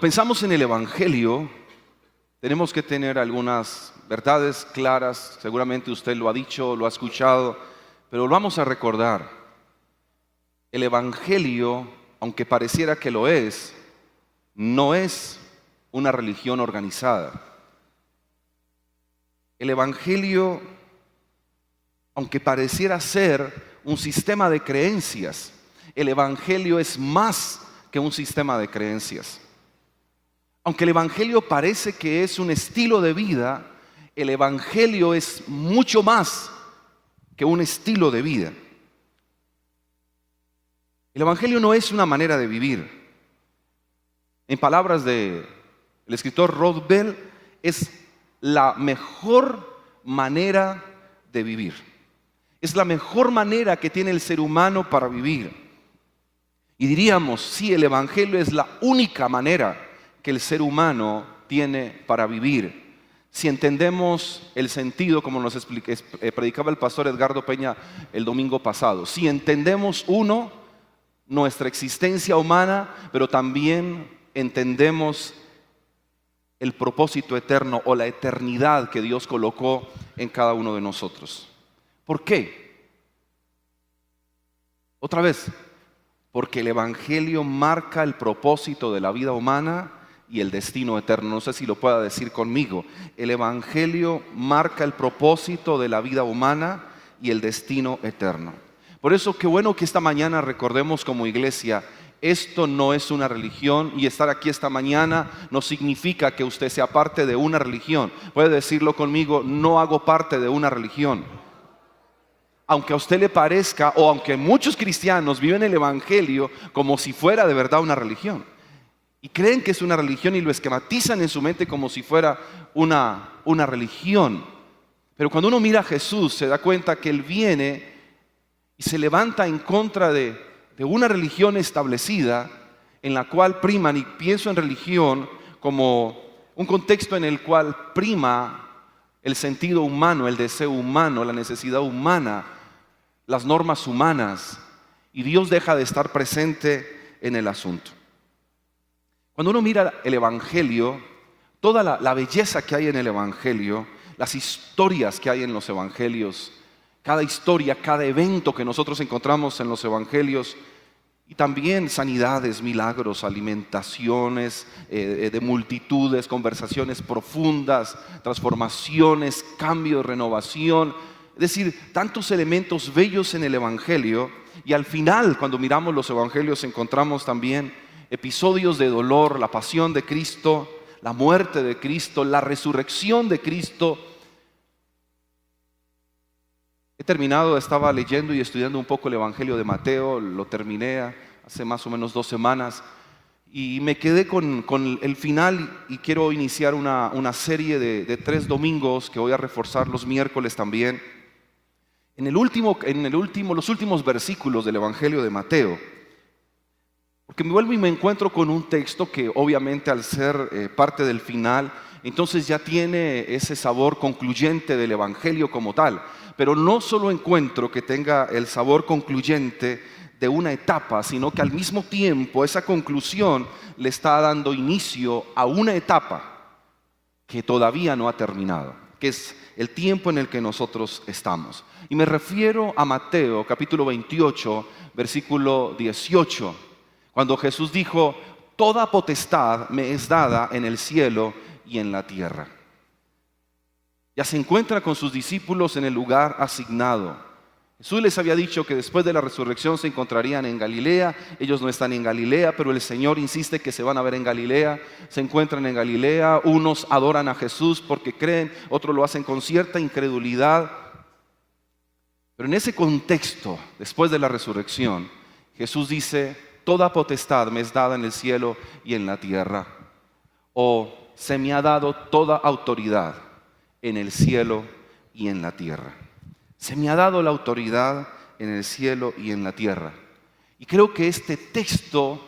Cuando pensamos en el Evangelio, tenemos que tener algunas verdades claras. Seguramente usted lo ha dicho, lo ha escuchado, pero lo vamos a recordar. El Evangelio, aunque pareciera que lo es, no es una religión organizada. El Evangelio, aunque pareciera ser un sistema de creencias, el Evangelio es más que un sistema de creencias. Aunque el Evangelio parece que es un estilo de vida, el Evangelio es mucho más que un estilo de vida. El Evangelio no es una manera de vivir. En palabras del escritor Rod Bell, es la mejor manera de vivir. Es la mejor manera que tiene el ser humano para vivir. Y diríamos, sí, el Evangelio es la única manera que el ser humano tiene para vivir. Si entendemos el sentido, como nos predicaba el pastor Edgardo Peña el domingo pasado, si entendemos nuestra existencia humana, pero también entendemos el propósito eterno o la eternidad que Dios colocó en cada uno de nosotros. ¿Por qué? Otra vez, porque el Evangelio marca el propósito de la vida humana y el destino eterno. No sé si lo pueda decir conmigo. El Evangelio marca el propósito de la vida humana y el destino eterno. Por eso, qué bueno que esta mañana recordemos como iglesia, esto no es una religión, y estar aquí esta mañana no significa que usted sea parte de una religión. Puede decirlo conmigo, no hago parte de una religión. Aunque a usted le parezca, o aunque muchos cristianos viven el Evangelio como si fuera de verdad una religión, y creen que es una religión y lo esquematizan en su mente como si fuera una religión. Pero cuando uno mira a Jesús, se da cuenta que Él viene y se levanta en contra de una religión establecida en la cual priman, y pienso en religión como un contexto en el cual prima el sentido humano, el deseo humano, la necesidad humana, las normas humanas, y Dios deja de estar presente en el asunto. Cuando uno mira el Evangelio, toda la belleza que hay en el Evangelio, las historias que hay en los Evangelios, cada historia, cada evento que nosotros encontramos en los Evangelios, y también sanidades, milagros, alimentaciones de multitudes, conversaciones profundas, transformaciones, cambio, renovación. Es decir, tantos elementos bellos en el Evangelio, y al final, cuando miramos los Evangelios, encontramos también episodios de dolor, la pasión de Cristo, la muerte de Cristo, la resurrección de Cristo. Estaba leyendo y estudiando un poco el Evangelio de Mateo, lo terminé hace más o menos 2 semanas, y me quedé con el final, y quiero iniciar una serie de 3 domingos que voy a reforzar los miércoles también. Los últimos versículos del Evangelio de Mateo, porque me vuelvo y me encuentro con un texto que obviamente al ser parte del final, entonces ya tiene ese sabor concluyente del Evangelio como tal. Pero no solo encuentro que tenga el sabor concluyente de una etapa, sino que al mismo tiempo esa conclusión le está dando inicio a una etapa que todavía no ha terminado, que es el tiempo en el que nosotros estamos. Y me refiero a Mateo capítulo 28, versículo 18, cuando Jesús dijo: toda potestad me es dada en el cielo y en la tierra. Ya se encuentra con sus discípulos en el lugar asignado. Jesús les había dicho que después de la resurrección se encontrarían en Galilea. Ellos no están en Galilea, pero el Señor insiste que se van a ver en Galilea. Se encuentran en Galilea. Unos adoran a Jesús porque creen, otros lo hacen con cierta incredulidad. Pero en ese contexto, después de la resurrección, Jesús dice: toda potestad me es dada en el cielo y en la tierra. O se me ha dado toda autoridad en el cielo y en la tierra. Se me ha dado la autoridad en el cielo y en la tierra. Y creo que este texto,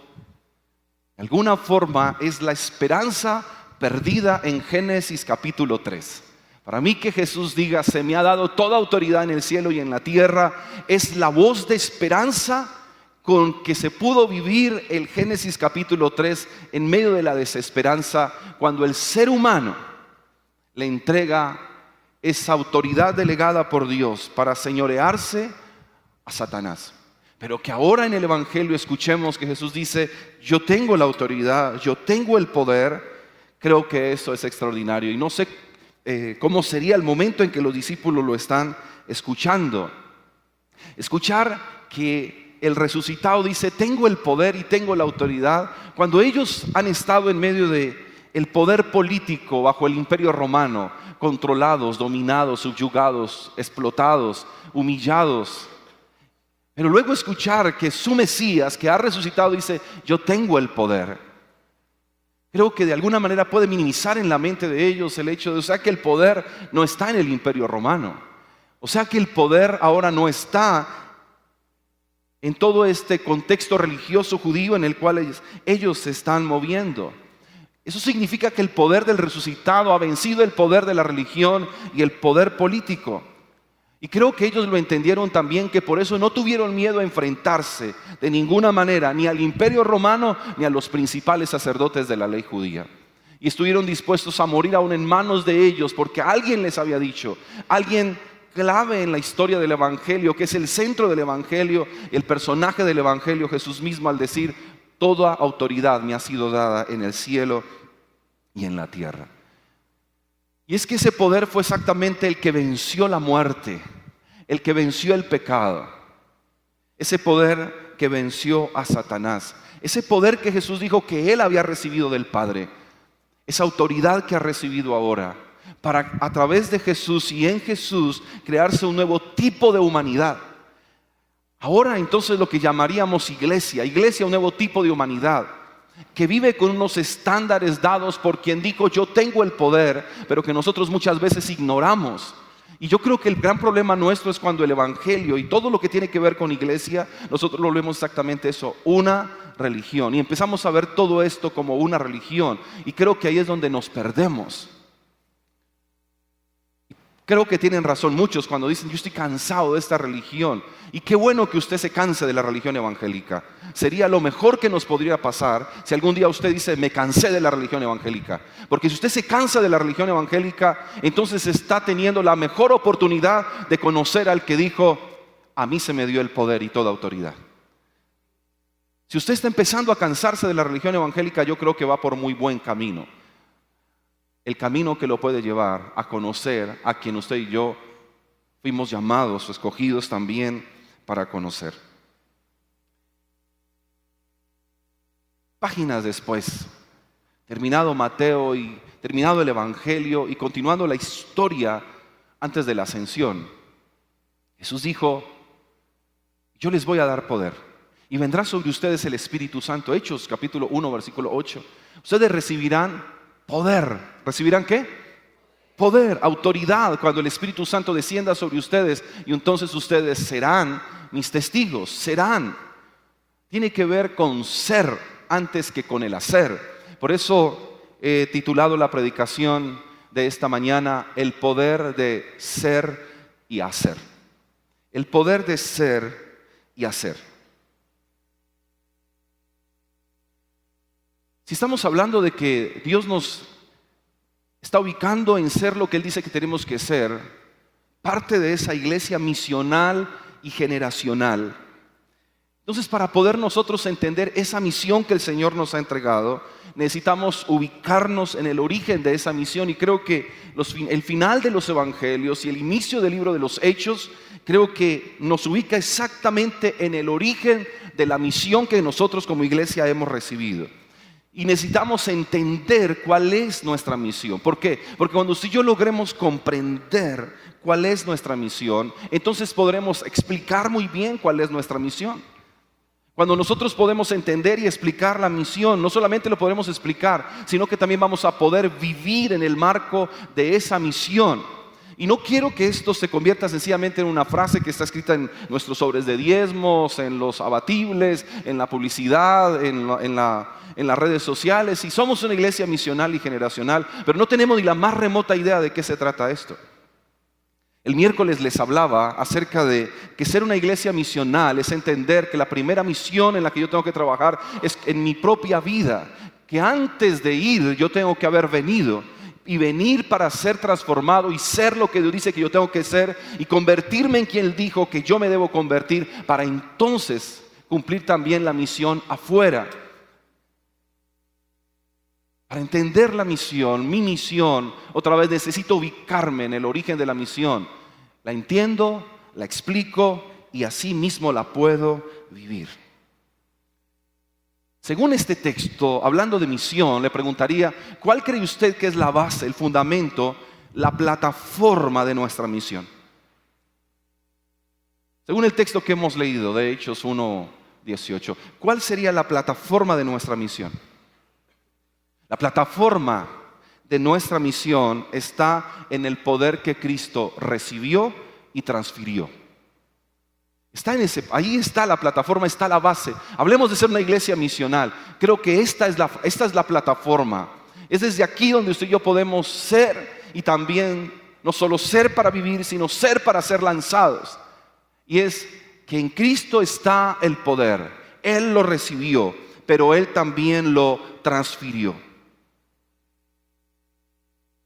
de alguna forma, es la esperanza perdida en Génesis capítulo 3. Para mí, que Jesús diga: se me ha dado toda autoridad en el cielo y en la tierra, es la voz de esperanza con que se pudo vivir el Génesis capítulo 3 en medio de la desesperanza, cuando el ser humano le entrega esa autoridad delegada por Dios para señorearse a Satanás. Pero que ahora en el Evangelio escuchemos que Jesús dice: yo tengo la autoridad, yo tengo el poder. Creo que eso es extraordinario, y no sé cómo sería el momento en que los discípulos lo están escuchando. Escuchar que el resucitado dice: tengo el poder y tengo la autoridad, cuando ellos han estado en medio de el poder político bajo el imperio romano, controlados, dominados, subyugados, explotados, humillados. Pero luego escuchar que su Mesías, que ha resucitado, dice: yo tengo el poder. Creo que de alguna manera puede minimizar en la mente de ellos el hecho de, o sea, que el poder no está en el imperio romano. O sea, que el poder ahora no está en todo este contexto religioso judío en el cual ellos se están moviendo. Eso significa que el poder del resucitado ha vencido el poder de la religión y el poder político. Y creo que ellos lo entendieron también, que por eso no tuvieron miedo a enfrentarse de ninguna manera ni al imperio romano ni a los principales sacerdotes de la ley judía. Y estuvieron dispuestos a morir aún en manos de ellos, porque alguien les había dicho, alguien clave en la historia del Evangelio, que es el centro del Evangelio, el personaje del Evangelio, Jesús mismo, al decir: toda autoridad me ha sido dada en el cielo y en la tierra. Y es que ese poder fue exactamente el que venció la muerte, el que venció el pecado, ese poder que venció a Satanás, ese poder que Jesús dijo que Él había recibido del Padre, esa autoridad que ha recibido ahora, para a través de Jesús y en Jesús crearse un nuevo tipo de humanidad. Ahora entonces lo que llamaríamos iglesia, un nuevo tipo de humanidad, que vive con unos estándares dados por quien dijo: yo tengo el poder, pero que nosotros muchas veces ignoramos. Y yo creo que el gran problema nuestro es cuando el Evangelio y todo lo que tiene que ver con iglesia, nosotros lo vemos exactamente eso, una religión. Y empezamos a ver todo esto como una religión, y creo que ahí es donde nos perdemos. Creo que tienen razón muchos cuando dicen: yo estoy cansado de esta religión. Y qué bueno que usted se canse de la religión evangélica. Sería lo mejor que nos podría pasar si algún día usted dice: me cansé de la religión evangélica. Porque si usted se cansa de la religión evangélica, entonces está teniendo la mejor oportunidad de conocer al que dijo: a mí se me dio el poder y toda autoridad. Si usted está empezando a cansarse de la religión evangélica, yo creo que va por muy buen camino. El camino que lo puede llevar a conocer a quien usted y yo fuimos llamados o escogidos también para conocer. Páginas después, terminado Mateo y terminado el Evangelio y continuando la historia antes de la ascensión, Jesús dijo: yo les voy a dar poder y vendrá sobre ustedes el Espíritu Santo. Hechos capítulo 1 versículo 8. Ustedes recibirán poder. ¿Recibirán qué? Poder, autoridad, cuando el Espíritu Santo descienda sobre ustedes, y entonces ustedes serán mis testigos. Serán. Tiene que ver con ser antes que con el hacer. Por eso he titulado la predicación de esta mañana: el poder de ser y hacer. El poder de ser y hacer. Si estamos hablando de que Dios nos está ubicando en ser lo que Él dice que tenemos que ser, parte de esa iglesia misional y generacional. Entonces, para poder nosotros entender esa misión que el Señor nos ha entregado, necesitamos ubicarnos en el origen de esa misión. Y creo que el final de los evangelios y el inicio del libro de los Hechos, creo que nos ubica exactamente en el origen de la misión que nosotros como iglesia hemos recibido. Y necesitamos entender cuál es nuestra misión. ¿Por qué? Porque cuando usted y yo logremos comprender cuál es nuestra misión, entonces podremos explicar muy bien cuál es nuestra misión. Cuando nosotros podemos entender y explicar la misión, no solamente lo podremos explicar, sino que también vamos a poder vivir en el marco de esa misión. Y no quiero que esto se convierta sencillamente en una frase que está escrita en nuestros sobres de diezmos, en los abatibles, en la publicidad, en las redes sociales. Y somos una iglesia misional y generacional, pero no tenemos ni la más remota idea de qué se trata esto. El miércoles les hablaba acerca de que ser una iglesia misional es entender que la primera misión en la que yo tengo que trabajar es en mi propia vida, que antes de ir yo tengo que haber venido y venir para ser transformado y ser lo que Dios dice que yo tengo que ser y convertirme en quien Él dijo que yo me debo convertir para entonces cumplir también la misión afuera. Para entender la misión, mi misión, otra vez necesito ubicarme en el origen de la misión. La entiendo, la explico y así mismo la puedo vivir. Según este texto, hablando de misión, le preguntaría, ¿cuál cree usted que es la base, el fundamento, la plataforma de nuestra misión? Según el texto que hemos leído de Hechos 1:18, ¿cuál sería la plataforma de nuestra misión? La plataforma de nuestra misión está en el poder que Cristo recibió y transfirió. Ahí está la plataforma, está la base. Hablemos de ser una iglesia misional. Creo que esta es la plataforma. Es desde aquí donde usted y yo podemos ser y también no solo ser para vivir, sino ser para ser lanzados. Y es que en Cristo está el poder. Él lo recibió, pero Él también lo transfirió.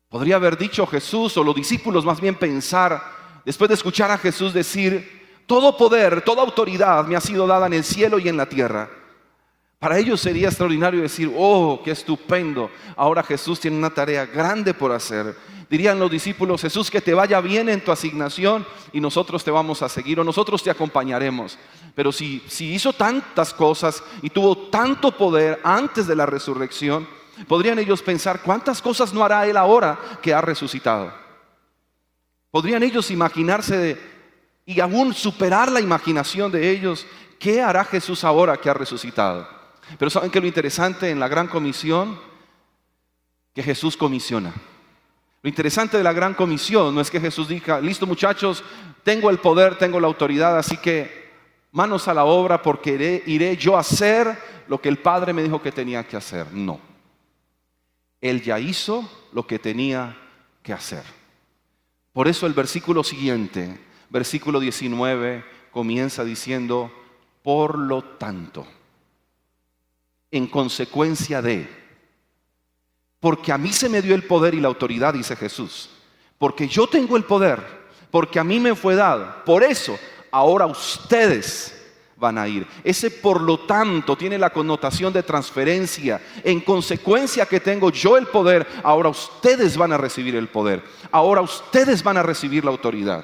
Podría haber dicho Jesús, o los discípulos más bien pensar, después de escuchar a Jesús decir, todo poder, toda autoridad me ha sido dada en el cielo y en la tierra. Para ellos sería extraordinario decir, oh, qué estupendo, ahora Jesús tiene una tarea grande por hacer. Dirían los discípulos, Jesús, que te vaya bien en tu asignación y nosotros te vamos a seguir o nosotros te acompañaremos. Pero si hizo tantas cosas y tuvo tanto poder antes de la resurrección, podrían ellos pensar, ¿cuántas cosas no hará Él ahora que ha resucitado? Podrían ellos imaginarse y aún superar la imaginación de ellos, ¿qué hará Jesús ahora que ha resucitado? Pero ¿saben qué es lo interesante en la gran comisión? Que Jesús comisiona. Lo interesante de la gran comisión no es que Jesús diga, listo muchachos, tengo el poder, tengo la autoridad, así que manos a la obra porque iré yo a hacer lo que el Padre me dijo que tenía que hacer. No. Él ya hizo lo que tenía que hacer. Por eso el versículo siguiente, versículo 19, comienza diciendo, por lo tanto, en consecuencia de, porque a mí se me dio el poder y la autoridad, dice Jesús, porque yo tengo el poder, porque a mí me fue dado, por eso ahora ustedes van a ir. Ese por lo tanto tiene la connotación de transferencia. En consecuencia que tengo yo el poder, ahora ustedes van a recibir el poder. Ahora ustedes van a recibir la autoridad.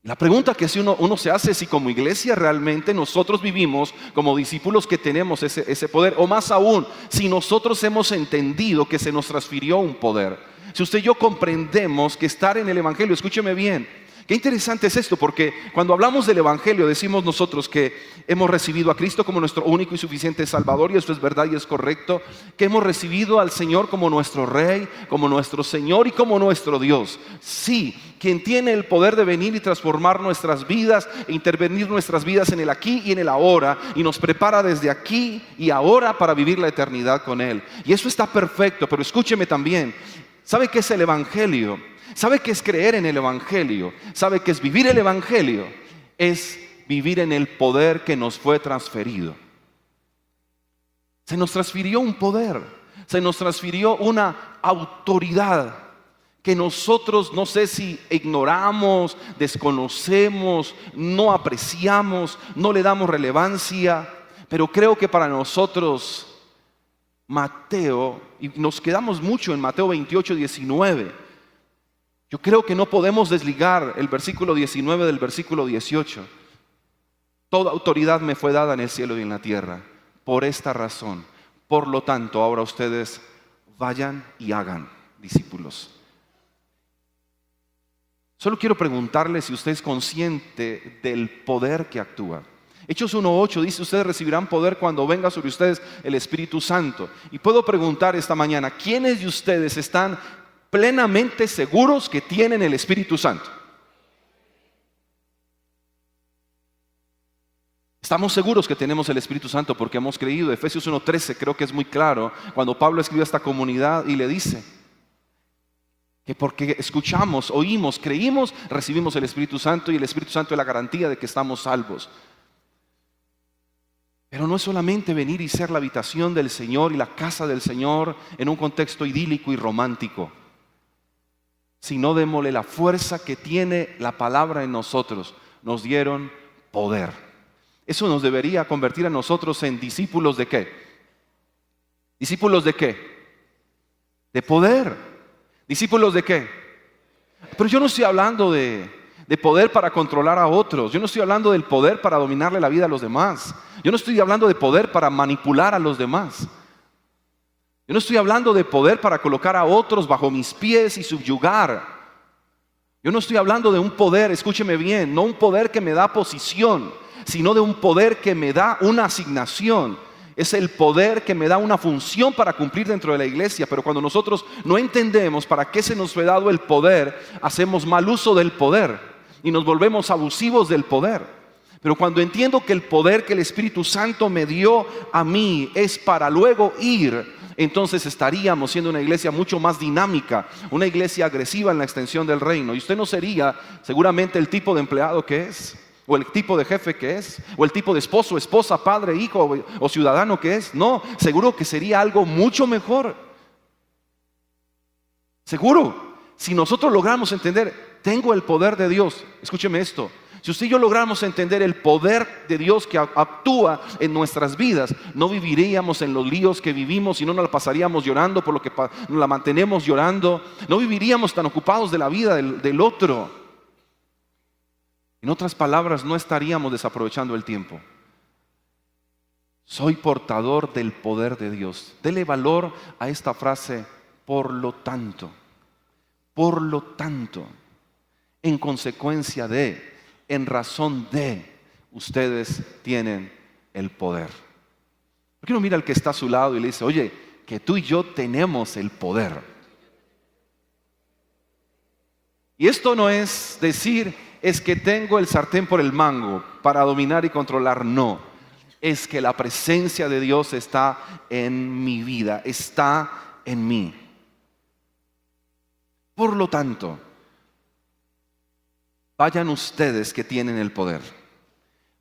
La pregunta que si uno se hace es si como iglesia realmente nosotros vivimos como discípulos que tenemos ese poder, o más aún, si nosotros hemos entendido que se nos transfirió un poder. Si usted y yo comprendemos que estar en el Evangelio, escúcheme bien, qué interesante es esto, porque cuando hablamos del Evangelio decimos nosotros que hemos recibido a Cristo como nuestro único y suficiente Salvador, y esto es verdad y es correcto, que hemos recibido al Señor como nuestro Rey, como nuestro Señor y como nuestro Dios. Sí, quien tiene el poder de venir y transformar nuestras vidas e intervenir nuestras vidas en el aquí y en el ahora, y nos prepara desde aquí y ahora para vivir la eternidad con Él. Y eso está perfecto, pero escúcheme también, ¿sabe qué es el Evangelio? ¿Sabe qué es creer en el Evangelio? ¿Sabe qué es vivir el Evangelio? Es vivir en el poder que nos fue transferido. Se nos transfirió un poder, se nos transfirió una autoridad que nosotros no sé si ignoramos, desconocemos, no apreciamos, no le damos relevancia, pero creo que para nosotros Mateo, y nos quedamos mucho en Mateo 28:19, yo creo que no podemos desligar el versículo 19 del versículo 18. Toda autoridad me fue dada en el cielo y en la tierra. Por esta razón, por lo tanto, ahora ustedes vayan y hagan discípulos. Solo quiero preguntarle si usted es consciente del poder que actúa. Hechos 1:8 dice, ustedes recibirán poder cuando venga sobre ustedes el Espíritu Santo. Y puedo preguntar esta mañana, ¿quiénes de ustedes están plenamente seguros que tienen el Espíritu Santo? Estamos seguros que tenemos el Espíritu Santo porque hemos creído. Efesios 1:13 creo que es muy claro cuando Pablo escribe a esta comunidad y le dice que porque escuchamos, oímos, creímos, recibimos el Espíritu Santo, y el Espíritu Santo es la garantía de que estamos salvos. Pero no es solamente venir y ser la habitación del Señor y la casa del Señor en un contexto idílico y romántico, sino démosle la fuerza que tiene la palabra en nosotros. Nos dieron poder. Eso nos debería convertir a nosotros en discípulos ¿de qué? ¿Discípulos de qué? De poder. ¿Discípulos de qué? Pero yo no estoy hablando de poder para controlar a otros. Yo no estoy hablando del poder para dominarle la vida a los demás. Yo no estoy hablando de poder para manipular a los demás. Yo no estoy hablando de poder para colocar a otros bajo mis pies y subyugar. Yo no estoy hablando de un poder, escúcheme bien, no un poder que me da posición, sino de un poder que me da una asignación. Es el poder que me da una función para cumplir dentro de la iglesia. Pero cuando nosotros no entendemos para qué se nos fue dado el poder, hacemos mal uso del poder y nos volvemos abusivos del poder. Pero cuando entiendo que el poder que el Espíritu Santo me dio a mí es para luego ir, entonces estaríamos siendo una iglesia mucho más dinámica, una iglesia agresiva en la extensión del reino. Y usted no sería seguramente el tipo de empleado que es, o el tipo de jefe que es, o el tipo de esposo, esposa, padre, hijo o ciudadano que es. No, seguro que sería algo mucho mejor. Seguro, si nosotros logramos entender, tengo el poder de Dios. Escúcheme esto. Si usted y yo logramos entender el poder de Dios que actúa en nuestras vidas, no viviríamos en los líos que vivimos y no nos la pasaríamos llorando por lo que nos la mantenemos llorando. No viviríamos tan ocupados de la vida del otro. En otras palabras, no estaríamos desaprovechando el tiempo. Soy portador del poder de Dios. Dele valor a esta frase, por lo tanto, en consecuencia de, en razón de, ustedes tienen el poder. ¿Por qué no mira al que está a su lado y le dice, oye, que tú y yo tenemos el poder? Y esto no es decir, es que tengo el sartén por el mango para dominar y controlar. No, es que la presencia de Dios está en mi vida, está en mí. Por lo tanto, vayan ustedes que tienen el poder.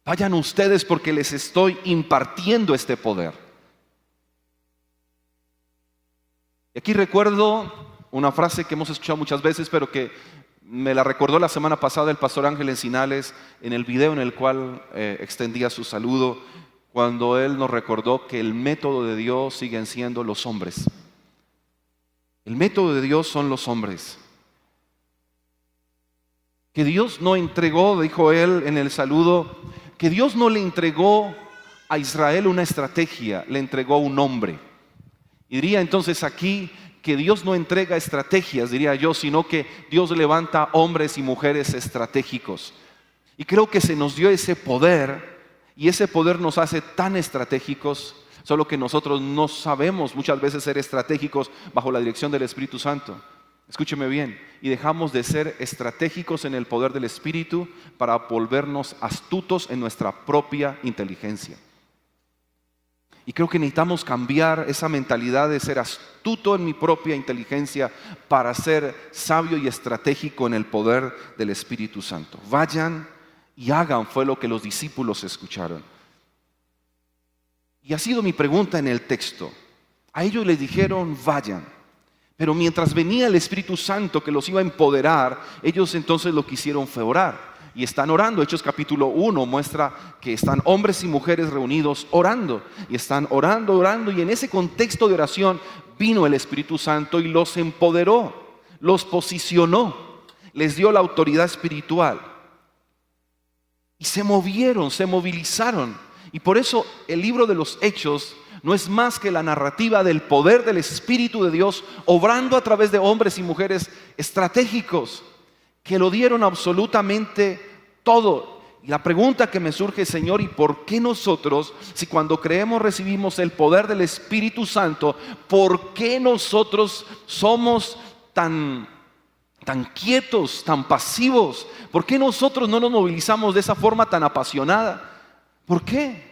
Vayan ustedes porque les estoy impartiendo este poder. Y aquí recuerdo una frase que hemos escuchado muchas veces, pero que me la recordó la semana pasada el pastor Ángel Encinales en el video en el cual extendía su saludo, cuando él nos recordó que el método de Dios siguen siendo los hombres. El método de Dios son los hombres. Que Dios no entregó, dijo él en el saludo, que Dios no le entregó a Israel una estrategia, le entregó un hombre. Y diría entonces aquí que Dios no entrega estrategias, diría yo, sino que Dios levanta hombres y mujeres estratégicos. Y creo que se nos dio ese poder, y ese poder nos hace tan estratégicos, solo que nosotros no sabemos muchas veces ser estratégicos bajo la dirección del Espíritu Santo. Escúcheme bien, y dejamos de ser estratégicos en el poder del Espíritu para volvernos astutos en nuestra propia inteligencia. Y creo que necesitamos cambiar esa mentalidad de ser astuto en mi propia inteligencia para ser sabio y estratégico en el poder del Espíritu Santo. Vayan y hagan, fue lo que los discípulos escucharon. Y ha sido mi pregunta en el texto. A ellos les dijeron, vayan. Pero mientras venía el Espíritu Santo que los iba a empoderar, ellos entonces lo que hicieron fue orar. Y están orando. Hechos capítulo 1 muestra que están hombres y mujeres reunidos orando. Y están orando. Y en ese contexto de oración vino el Espíritu Santo y los empoderó, los posicionó, les dio la autoridad espiritual. Y se movieron, se movilizaron. Y por eso el libro de los Hechos no es más que la narrativa del poder del Espíritu de Dios obrando a través de hombres y mujeres estratégicos que lo dieron absolutamente todo. Y la pregunta que me surge, Señor, ¿y por qué nosotros, si cuando creemos recibimos el poder del Espíritu Santo, por qué nosotros somos tan quietos, tan pasivos? ¿Por qué nosotros no nos movilizamos de esa forma tan apasionada? ¿Por qué?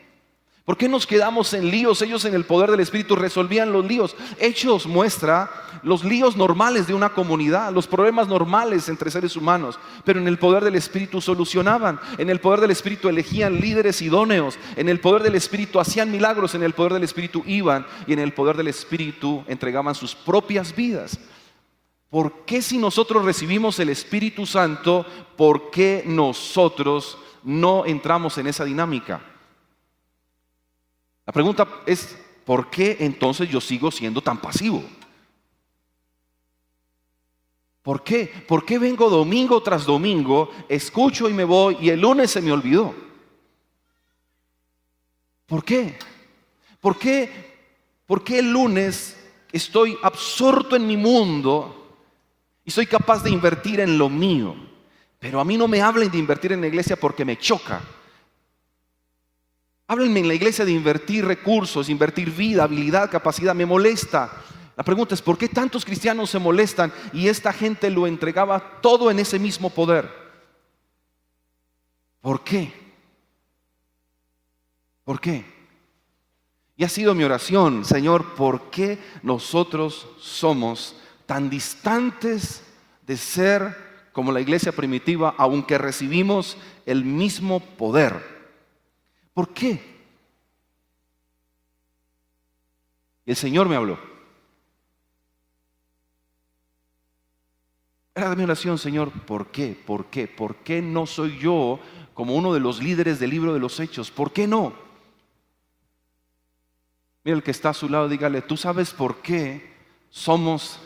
¿Por qué nos quedamos en líos? Ellos en el poder del Espíritu resolvían los líos. Hechos muestra los líos normales de una comunidad, los problemas normales entre seres humanos, pero en el poder del Espíritu solucionaban. En el poder del Espíritu elegían líderes idóneos. En el poder del Espíritu hacían milagros. En el poder del Espíritu iban y en el poder del Espíritu entregaban sus propias vidas. ¿Por qué si nosotros recibimos el Espíritu Santo, por qué nosotros no entramos en esa dinámica? La pregunta es, ¿por qué entonces yo sigo siendo tan pasivo? ¿Por qué? ¿Por qué vengo domingo tras domingo, escucho y me voy y el lunes se me olvidó? ¿Por qué? ¿Por qué el lunes estoy absorto en mi mundo y soy capaz de invertir en lo mío? Pero a mí no me hablen de invertir en la iglesia porque me choca. Háblenme en la iglesia de invertir recursos, invertir vida, habilidad, capacidad. Me molesta. La pregunta es, ¿por qué tantos cristianos se molestan y esta gente lo entregaba todo en ese mismo poder? ¿Por qué? ¿Por qué? Y ha sido mi oración, Señor, ¿por qué nosotros somos tan distantes de ser como la iglesia primitiva, aunque recibimos el mismo poder? ¿Por qué? Y el Señor me habló. Era de mi oración, Señor, ¿por qué? ¿Por qué? ¿Por qué no soy yo como uno de los líderes del libro de los Hechos? ¿Por qué no? Mira, el que está a su lado, dígale, ¿tú sabes por qué somos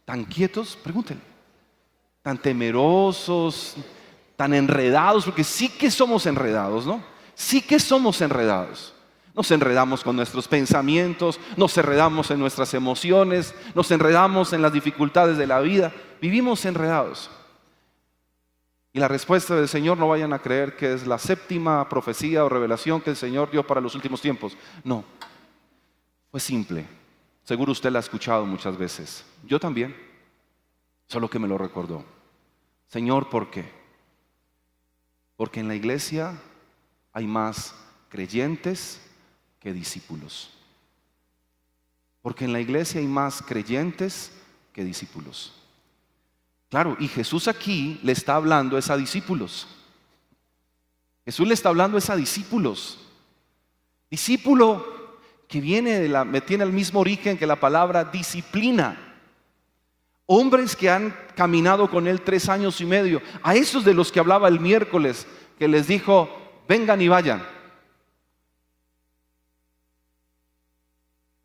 tan quietos? Pregúntele. Tan temerosos, tan enredados, porque sí que somos enredados, ¿no? Sí que somos enredados. Nos enredamos con nuestros pensamientos, nos enredamos en nuestras emociones, nos enredamos en las dificultades de la vida. Vivimos enredados. Y la respuesta del Señor, no vayan a creer que es la séptima profecía o revelación que el Señor dio para los últimos tiempos. No, fue simple. Seguro usted la ha escuchado muchas veces. Yo también, solo que me lo recordó. Señor, ¿por qué? Porque en la iglesia hay más creyentes que discípulos. Porque en la iglesia hay más creyentes que discípulos. Claro, y Jesús aquí le está hablando a discípulos. Jesús le está hablando a discípulos. Discípulo que tiene el mismo origen que la palabra disciplina. Hombres que han caminado con Él 3 años y medio. A esos de los que hablaba el miércoles, que les dijo, vengan y vayan.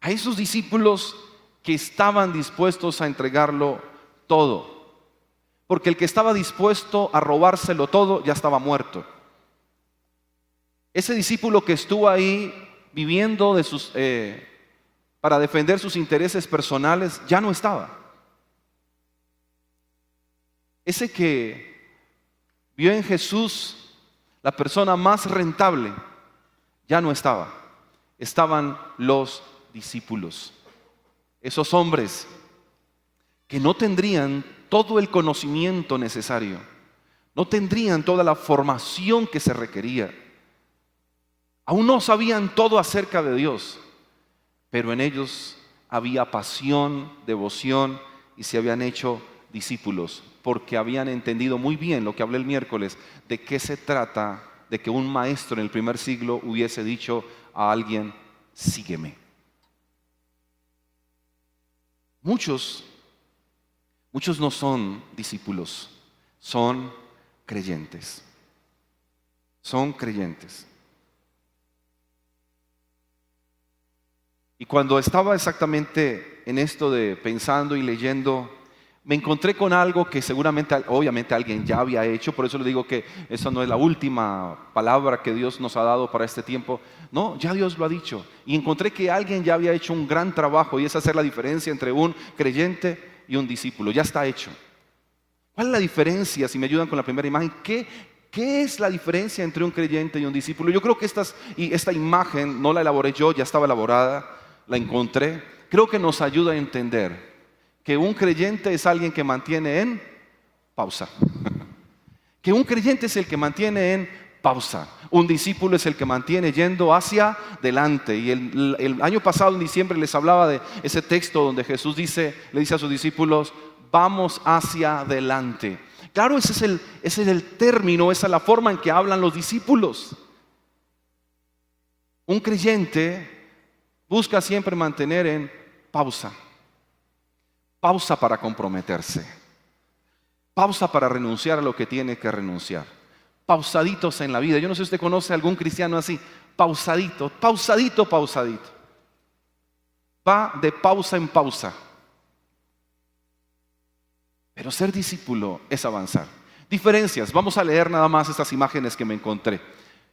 A esos discípulos que estaban dispuestos a entregarlo todo. Porque el que estaba dispuesto a robárselo todo ya estaba muerto. Ese discípulo que estuvo ahí viviendo para defender sus intereses personales ya no estaba. Ese que vio en Jesús la persona más rentable ya no estaba. Estaban los discípulos. Esos hombres que no tendrían todo el conocimiento necesario, no tendrían toda la formación que se requería. Aún no sabían todo acerca de Dios, pero en ellos había pasión, devoción y se habían hecho discípulos, porque habían entendido muy bien lo que hablé el miércoles, de qué se trata, de que un maestro en el primer siglo hubiese dicho a alguien, sígueme. Muchos no son discípulos, son creyentes. Son creyentes. Y cuando estaba exactamente en esto de pensando y leyendo, me encontré con algo que seguramente, obviamente alguien ya había hecho, por eso le digo que esa no es la última palabra que Dios nos ha dado para este tiempo. No, ya Dios lo ha dicho. Y encontré que alguien ya había hecho un gran trabajo y es hacer la diferencia entre un creyente y un discípulo. Ya está hecho. ¿Cuál es la diferencia? Si me ayudan con la primera imagen, ¿qué es la diferencia entre un creyente y un discípulo? Yo creo que esta imagen no la elaboré yo, ya estaba elaborada, la encontré. Creo que nos ayuda a entender que un creyente es alguien que mantiene en pausa. Que un creyente es el que mantiene en pausa. Un discípulo es el que mantiene yendo hacia adelante. Y el año pasado, en diciembre, les hablaba de ese texto donde Jesús le dice a sus discípulos, vamos hacia adelante. Claro, ese es el término, esa es la forma en que hablan los discípulos. Un creyente busca siempre mantener en pausa. Pausa para comprometerse. Pausa para renunciar a lo que tiene que renunciar. Pausaditos en la vida. Yo no sé si usted conoce a algún cristiano así. Pausadito, pausadito, pausadito. Va de pausa en pausa. Pero ser discípulo es avanzar. Diferencias. Vamos a leer nada más estas imágenes que me encontré.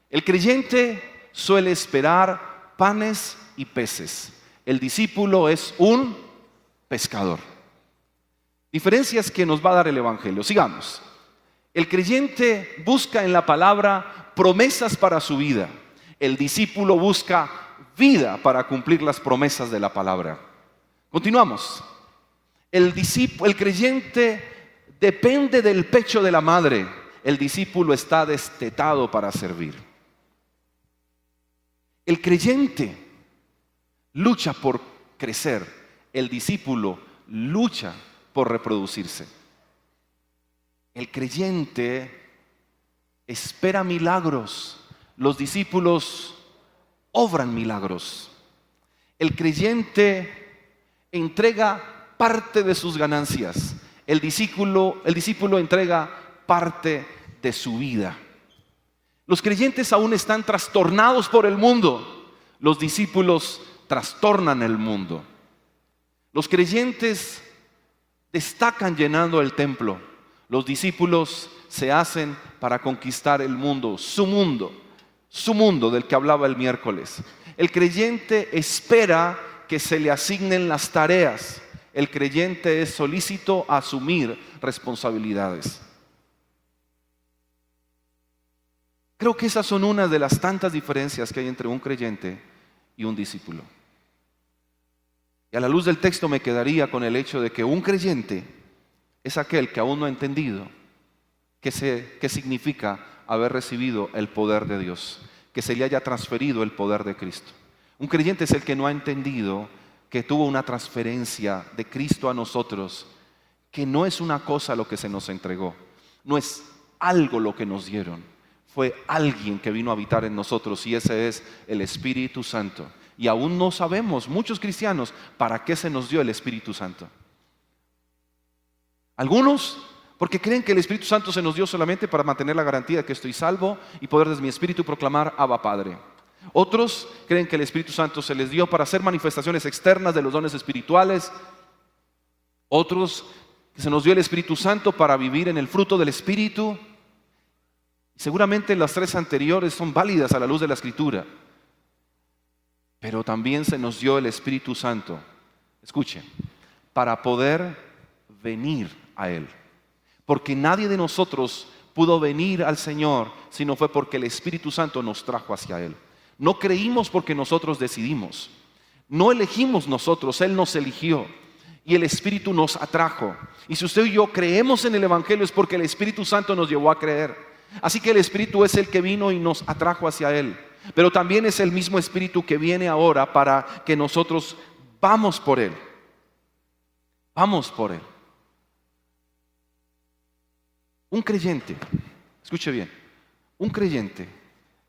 El creyente suele esperar panes y peces. El discípulo es un pescador. Diferencias que nos va a dar el Evangelio. Sigamos. El creyente busca en la palabra promesas para su vida. El discípulo busca vida para cumplir las promesas de la palabra. Continuamos. El creyente depende del pecho de la madre. El discípulo está destetado para servir. El creyente lucha por crecer. El discípulo lucha por reproducirse. El creyente espera milagros. Los discípulos obran milagros. El creyente entrega parte de sus ganancias. El discípulo entrega parte de su vida. Los creyentes aún están trastornados por el mundo. Los discípulos trastornan el mundo. Los creyentes destacan llenando el templo. Los discípulos se hacen para conquistar el mundo, su mundo del que hablaba el miércoles. El creyente espera que se le asignen las tareas. El creyente es solícito a asumir responsabilidades. Creo que esas son una de las tantas diferencias que hay entre un creyente y un discípulo. Y a la luz del texto me quedaría con el hecho de que un creyente es aquel que aún no ha entendido qué significa haber recibido el poder de Dios, que se le haya transferido el poder de Cristo. Un creyente es el que no ha entendido que tuvo una transferencia de Cristo a nosotros, que no es una cosa lo que se nos entregó, no es algo lo que nos dieron, fue alguien que vino a habitar en nosotros y ese es el Espíritu Santo. Y aún no sabemos, muchos cristianos, para qué se nos dio el Espíritu Santo. Algunos, porque creen que el Espíritu Santo se nos dio solamente para mantener la garantía de que estoy salvo y poder desde mi espíritu proclamar Abba Padre. Otros creen que el Espíritu Santo se les dio para hacer manifestaciones externas de los dones espirituales. Otros que se nos dio el Espíritu Santo para vivir en el fruto del Espíritu. Seguramente las tres anteriores son válidas a la luz de la Escritura. Pero también se nos dio el Espíritu Santo, escuchen, para poder venir a Él. Porque nadie de nosotros pudo venir al Señor si no fue porque el Espíritu Santo nos trajo hacia Él. No creímos porque nosotros decidimos. No elegimos nosotros, Él nos eligió. Y el Espíritu nos atrajo. Y si usted y yo creemos en el Evangelio es porque el Espíritu Santo nos llevó a creer. Así que el Espíritu es el que vino y nos atrajo hacia Él. Pero también es el mismo Espíritu que viene ahora para que nosotros vamos por Él. Vamos por Él. Un creyente, escuche bien, un creyente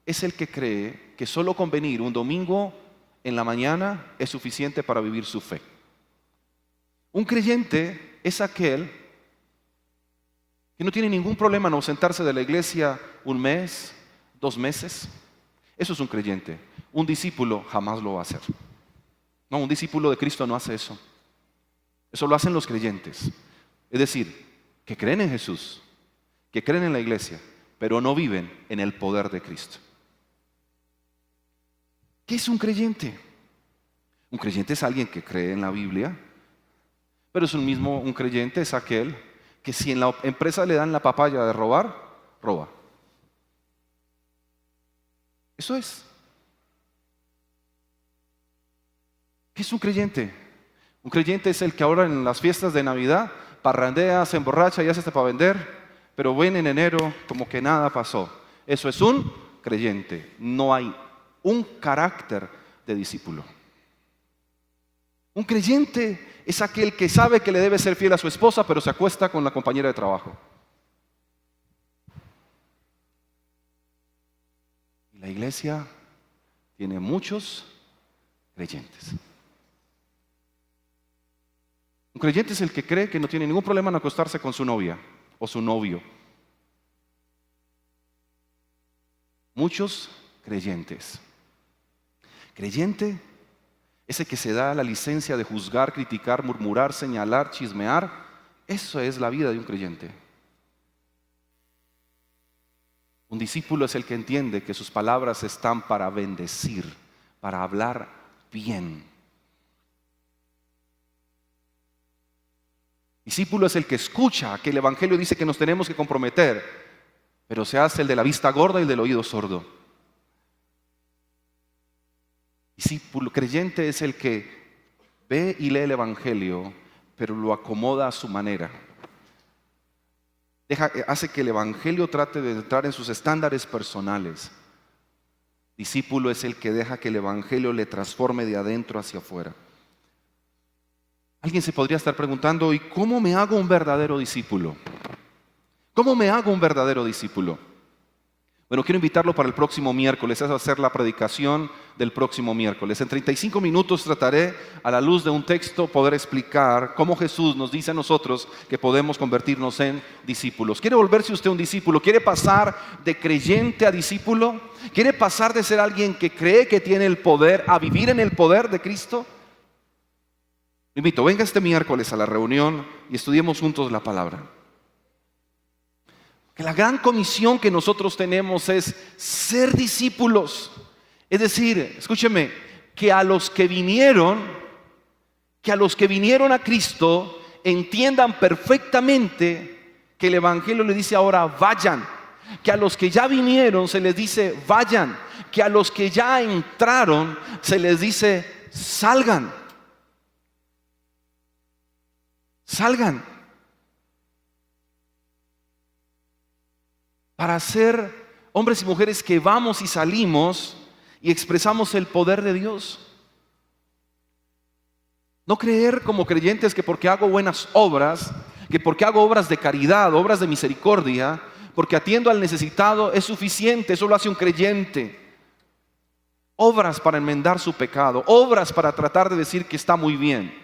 es el que cree que solo con venir un domingo en la mañana es suficiente para vivir su fe. Un creyente es aquel que no tiene ningún problema en ausentarse de la iglesia un mes, 2 meses. Eso es un creyente. Un discípulo jamás lo va a hacer. No, un discípulo de Cristo no hace eso. Eso lo hacen los creyentes. Es decir, que creen en Jesús, que creen en la iglesia, pero no viven en el poder de Cristo. ¿Qué es un creyente? Un creyente es alguien que cree en la Biblia, pero un creyente es aquel que si en la empresa le dan la papaya de robar, roba. Eso es. ¿Qué es un creyente? Un creyente es el que ahora en las fiestas de Navidad parrandea, se emborracha y hace hasta para vender, pero ven en enero como que nada pasó. Eso es un creyente. No hay un carácter de discípulo. Un creyente es aquel que sabe que le debe ser fiel a su esposa, pero se acuesta con la compañera de trabajo. Y la iglesia tiene muchos creyentes. Un creyente es el que cree que no tiene ningún problema en acostarse con su novia o su novio. Muchos creyentes. Creyente es el que se da la licencia de juzgar, criticar, murmurar, señalar, chismear. Eso es la vida de un creyente. Un discípulo es el que entiende que sus palabras están para bendecir, para hablar bien. Discípulo es el que escucha que el Evangelio dice que nos tenemos que comprometer, pero se hace el de la vista gorda y el del oído sordo. Discípulo creyente es el que ve y lee el Evangelio, pero lo acomoda a su manera. Hace que el Evangelio trate de entrar en sus estándares personales. Discípulo es el que deja que el Evangelio le transforme de adentro hacia afuera. Alguien se podría estar preguntando, ¿y cómo me hago un verdadero discípulo? ¿Cómo me hago un verdadero discípulo? Bueno, quiero invitarlo para el próximo miércoles, es hacer la predicación del próximo miércoles. En 35 minutos trataré, a la luz de un texto, poder explicar cómo Jesús nos dice a nosotros que podemos convertirnos en discípulos. ¿Quiere volverse usted un discípulo? ¿Quiere pasar de creyente a discípulo? ¿Quiere pasar de ser alguien que cree que tiene el poder a vivir en el poder de Cristo? Le invito, venga este miércoles a la reunión y estudiemos juntos la palabra. Que la gran comisión que nosotros tenemos es ser discípulos. Es decir, escúcheme, que a los que vinieron a Cristo entiendan perfectamente que el Evangelio le dice ahora vayan. Que a los que ya vinieron se les dice vayan. Que a los que ya entraron se les dice salgan. Salgan. Para ser hombres y mujeres que vamos y salimos y expresamos el poder de Dios. No creer como creyentes que porque hago buenas obras, que porque hago obras de caridad, obras de misericordia, porque atiendo al necesitado es suficiente, eso lo hace un creyente. Obras para enmendar su pecado, obras para tratar de decir que está muy bien.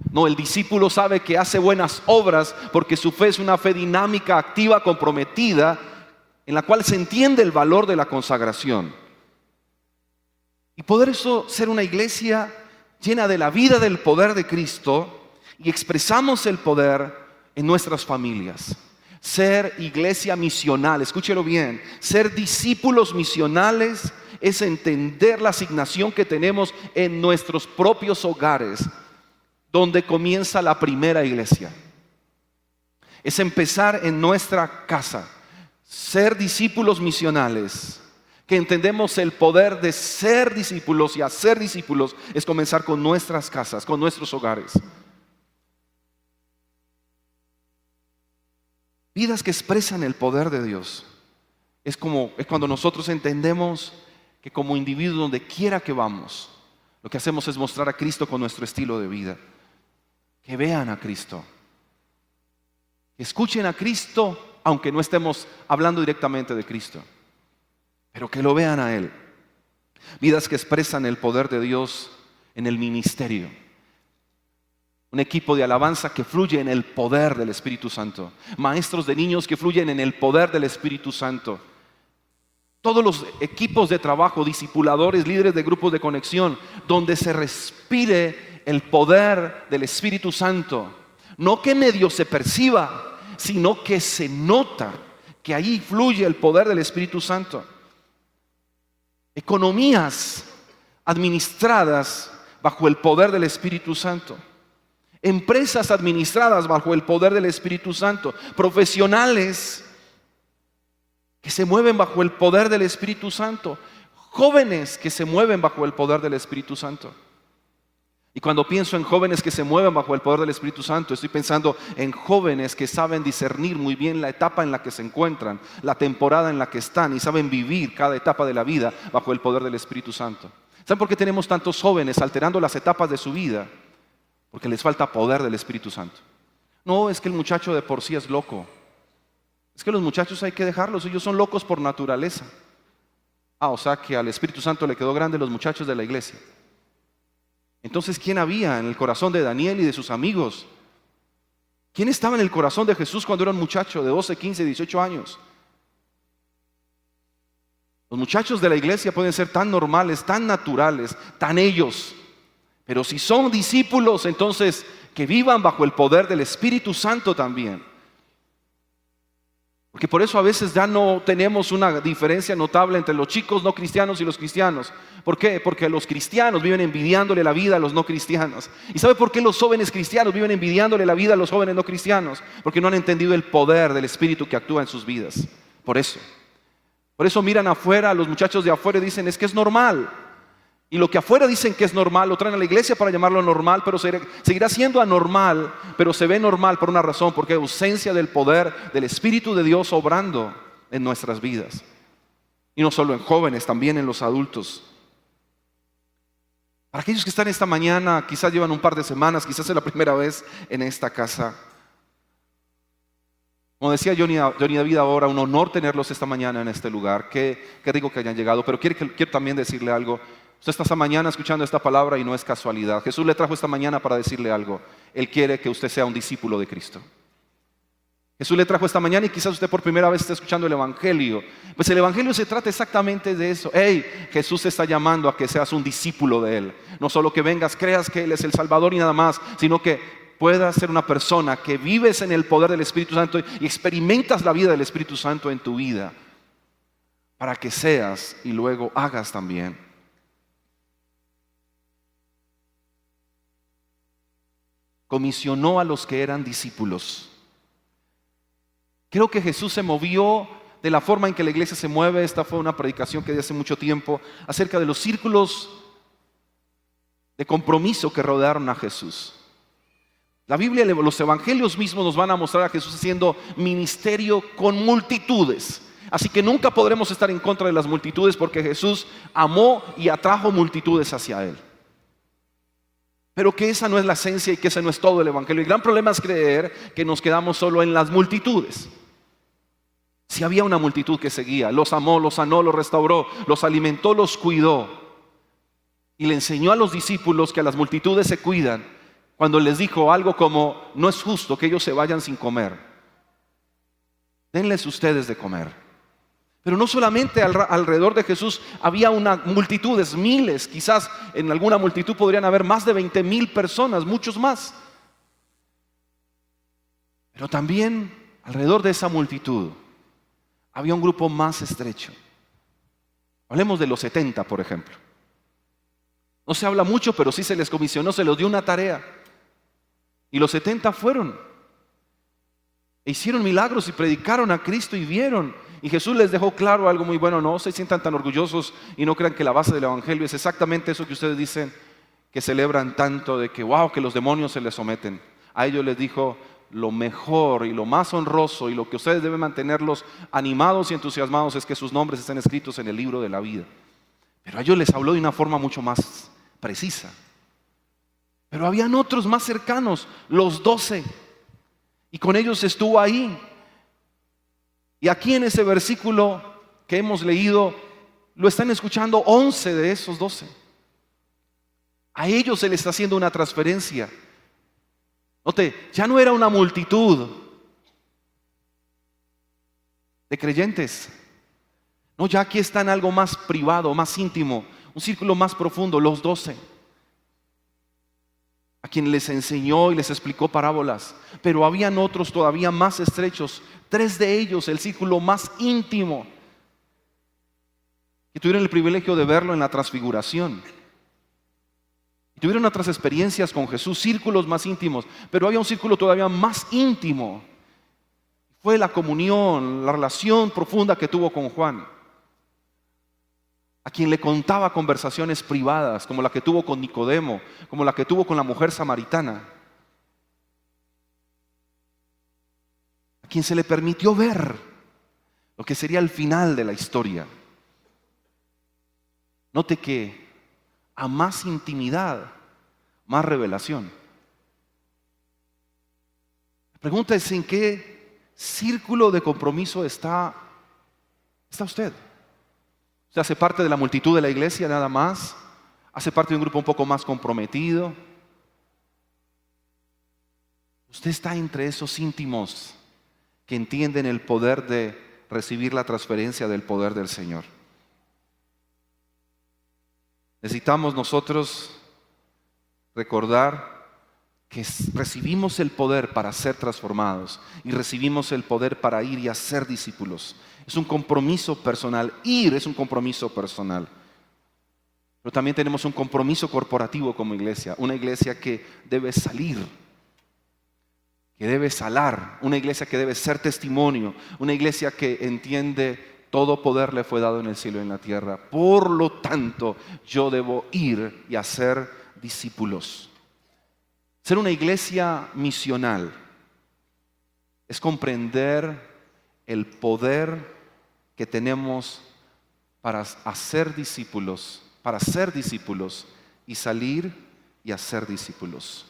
No, el discípulo sabe que hace buenas obras porque su fe es una fe dinámica, activa, comprometida, en la cual se entiende el valor de la consagración. Y poder eso ser una iglesia llena de la vida del poder de Cristo y expresamos el poder en nuestras familias. Ser iglesia misional, escúchelo bien, ser discípulos misionales es entender la asignación que tenemos en nuestros propios hogares, donde comienza la primera iglesia. Es empezar en nuestra casa. Ser discípulos misionales, que entendemos el poder de ser discípulos y hacer discípulos, es comenzar con nuestras casas, con nuestros hogares. Vidas que expresan el poder de Dios. Es cuando nosotros entendemos que como individuos, donde quiera que vamos, lo que hacemos es mostrar a Cristo con nuestro estilo de vida. Que vean a Cristo. Que escuchen a Cristo, aunque no estemos hablando directamente de Cristo, pero que lo vean a Él. Vidas que expresan el poder de Dios en el ministerio. Un equipo de alabanza que fluye en el poder del Espíritu Santo. Maestros de niños que fluyen en el poder del Espíritu Santo. Todos los equipos de trabajo, discipuladores, líderes de grupos de conexión, donde se respire el poder del Espíritu Santo. No que medio se perciba, sino que se nota que ahí fluye el poder del Espíritu Santo. Economías administradas bajo el poder del Espíritu Santo. Empresas administradas bajo el poder del Espíritu Santo. Profesionales que se mueven bajo el poder del Espíritu Santo. Jóvenes que se mueven bajo el poder del Espíritu Santo. Y cuando pienso en jóvenes que se mueven bajo el poder del Espíritu Santo, estoy pensando en jóvenes que saben discernir muy bien la etapa en la que se encuentran, la temporada en la que están, y saben vivir cada etapa de la vida bajo el poder del Espíritu Santo. ¿Saben por qué tenemos tantos jóvenes alterando las etapas de su vida? Porque les falta poder del Espíritu Santo. No, es que el muchacho de por sí es loco. Es que los muchachos hay que dejarlos, ellos son locos por naturaleza. O sea que al Espíritu Santo le quedó grande los muchachos de la iglesia. Entonces, ¿quién había en el corazón de Daniel y de sus amigos? ¿Quién estaba en el corazón de Jesús cuando era un muchacho de 12, 15, 18 años? Los muchachos de la iglesia pueden ser tan normales, tan naturales, tan ellos. Pero si son discípulos, entonces que vivan bajo el poder del Espíritu Santo también. Porque por eso a veces ya no tenemos una diferencia notable entre los chicos no cristianos y los cristianos. ¿Por qué? Porque los cristianos viven envidiándole la vida a los no cristianos. ¿Y sabe por qué los jóvenes cristianos viven envidiándole la vida a los jóvenes no cristianos? Porque no han entendido el poder del Espíritu que actúa en sus vidas. Por eso miran afuera, a los muchachos de afuera y dicen, es que es normal. Y lo que afuera dicen que es normal, lo traen a la iglesia para llamarlo normal, pero seguirá siendo anormal, pero se ve normal por una razón, porque hay ausencia del poder del Espíritu de Dios obrando en nuestras vidas. Y no solo en jóvenes, también en los adultos. Para aquellos que están esta mañana, quizás llevan un par de semanas, quizás es la primera vez en esta casa. Como decía Johnny David ahora, un honor tenerlos esta mañana en este lugar. Qué rico que hayan llegado, pero quiero también decirle algo. Usted está esta mañana escuchando esta palabra y no es casualidad. Jesús le trajo esta mañana para decirle algo. Él quiere que usted sea un discípulo de Cristo. Jesús le trajo esta mañana y quizás usted por primera vez está escuchando el Evangelio. Pues el Evangelio se trata exactamente de eso. Jesús te está llamando a que seas un discípulo de Él. No solo que vengas, creas que Él es el Salvador y nada más, sino que puedas ser una persona que vives en el poder del Espíritu Santo y experimentas la vida del Espíritu Santo en tu vida. Para que seas y luego hagas también. Comisionó a los que eran discípulos. Creo que Jesús se movió de la forma en que la iglesia se mueve. Esta fue una predicación que di hace mucho tiempo acerca de los círculos de compromiso que rodearon a Jesús. La Biblia, los evangelios mismos nos van a mostrar a Jesús haciendo ministerio con multitudes. Así que nunca podremos estar en contra de las multitudes porque Jesús amó y atrajo multitudes hacia Él. Pero que esa no es la esencia y que ese no es todo el evangelio. El gran problema es creer que nos quedamos solo en las multitudes. Si había una multitud que seguía, los amó, los sanó, los restauró, los alimentó, los cuidó. Y le enseñó a los discípulos que a las multitudes se cuidan cuando les dijo algo como, no es justo que ellos se vayan sin comer. Denles ustedes de comer. Pero no solamente alrededor de Jesús había una multitudes, miles, quizás en alguna multitud podrían haber más de 20,000 personas, muchos más. Pero también alrededor de esa multitud había un grupo más estrecho. Hablemos de los 70, por ejemplo. No se habla mucho, pero sí se les comisionó, se les dio una tarea. Y los 70 fueron. E hicieron milagros y predicaron a Cristo y vieron. Y Jesús les dejó claro algo muy bueno. No se sientan tan orgullosos y no crean que la base del evangelio es exactamente eso que ustedes dicen, que celebran tanto, de que wow, que los demonios se les someten. A ellos les dijo, lo mejor y lo más honroso y lo que ustedes deben mantenerlos animados y entusiasmados es que sus nombres estén escritos en el libro de la vida. Pero a ellos les habló de una forma mucho más precisa. Pero habían otros más cercanos, los 12, y con ellos estuvo ahí. Y aquí en ese versículo que hemos leído, lo están escuchando 11 de esos 12. A ellos se les está haciendo una transferencia. Note, ya no era una multitud de creyentes. No, ya aquí está en algo más privado, más íntimo, un círculo más profundo, los 12. A quien les enseñó y les explicó parábolas. Pero habían otros todavía más estrechos, 3 de ellos, el círculo más íntimo, que tuvieron el privilegio de verlo en la transfiguración. Y tuvieron otras experiencias con Jesús, círculos más íntimos, pero había un círculo todavía más íntimo. Fue la comunión, la relación profunda que tuvo con Juan. a quien le contaba conversaciones privadas, como la que tuvo con Nicodemo, como la que tuvo con la mujer samaritana, a quien se le permitió ver lo que sería el final de la historia. Note que a más intimidad, más revelación. La pregunta es: ¿en qué círculo de compromiso está usted? ¿Usted hace parte de la multitud de la iglesia nada más? ¿Hace parte de un grupo un poco más comprometido? Usted está entre esos íntimos que entienden el poder de recibir la transferencia del poder del Señor. Necesitamos nosotros recordar que recibimos el poder para ser transformados y recibimos el poder para ir y hacer discípulos. Es un compromiso personal. Ir es un compromiso personal. Pero también tenemos un compromiso corporativo como iglesia. Una iglesia que debe salir, que debe salar. Una iglesia que debe ser testimonio. Una iglesia que entiende: todo poder le fue dado en el cielo y en la tierra. Por lo tanto, yo debo ir y hacer discípulos. Ser una iglesia misional es comprender el poder que tenemos para hacer discípulos, y salir y hacer discípulos.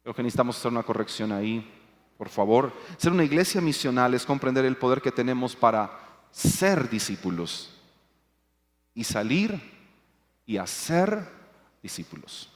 Creo que necesitamos hacer una corrección ahí, por favor. Ser una iglesia misional es comprender el poder que tenemos para ser discípulos y salir y hacer discípulos.